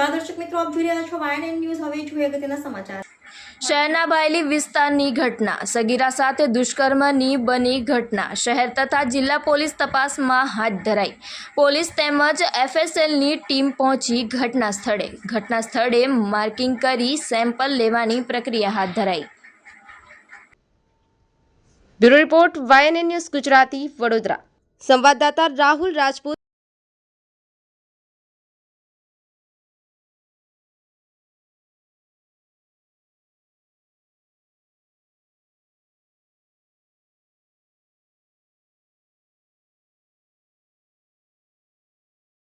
નમસ્કાર દર્શક મિત્રો, આપ જોઈ રહ્યા છો YNN ન્યૂઝ। હવે જોઈએ અગત્યના સમાચાર। શહેરના બાયલી વિસ્તારની ઘટના, સગીરા સાથે દુષ્કર્મની બની ઘટના શહેર તથા જિલ્લા પોલીસ તપાસમાં હાથ ધરાઈ। પોલીસ તેમજ FSLની ટીમ પહોંચી ઘટના સ્થળે માર્કિંગ કરી સેમ્પલ લેવાની પ્રક્રિયા હાથ ધરાઈ। Bureau report YNN news Gujarati, Vadodara. સંવાદદાતા રાહુલ રાજપૂત।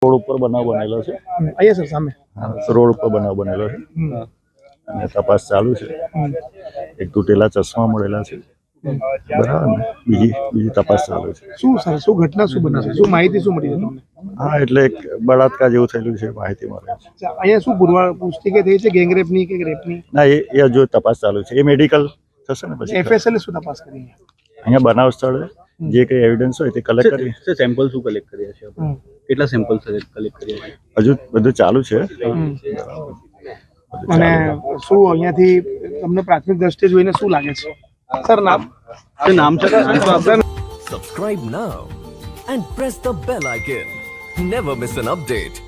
રોડ ઉપર બનાવ બનેલો છે। અહીંયા સર સામે રોડ ઉપર બનાવ બનેલો છે અને તપાસ ચાલુ છે। એક તૂટેલા ચશ્મા મળેલા છે, બરાબર ને? બીજી તપાસ ચાલુ છે। શું સર, શું ઘટના શું બની છે, શું માહિતી શું મળી છે તમને? હા, એટલે એક બળાત્કાર જેવું થયેલું છે, માહિતી મળે છે। અહીંયા શું પુષ્ટિ કે થઈ છે, ગેંગરેપની કે રેપની? ના, એ હજુ તપાસ ચાલુ છે। એ મેડિકલ થશે ને પછી FSL શું તપાસ કરી? અહીંયા બનાવ સ્થળે જે કંઈ એવિડન્સ હોય તે કલેક્ટ કરી। સેમ્પલ શું કલેક્ટ કર્યા છે? કેટલા સેમ્પલ કલેક્ટ કર્યા છે? હજુ બધું ચાલુ છે। અને શું અહીંયાથી તમને પ્રાથમિક દ્રષ્ટિએ જોઈને શું લાગે છે સર? નામ છે Subscribe now and press the bell icon. Never miss an update.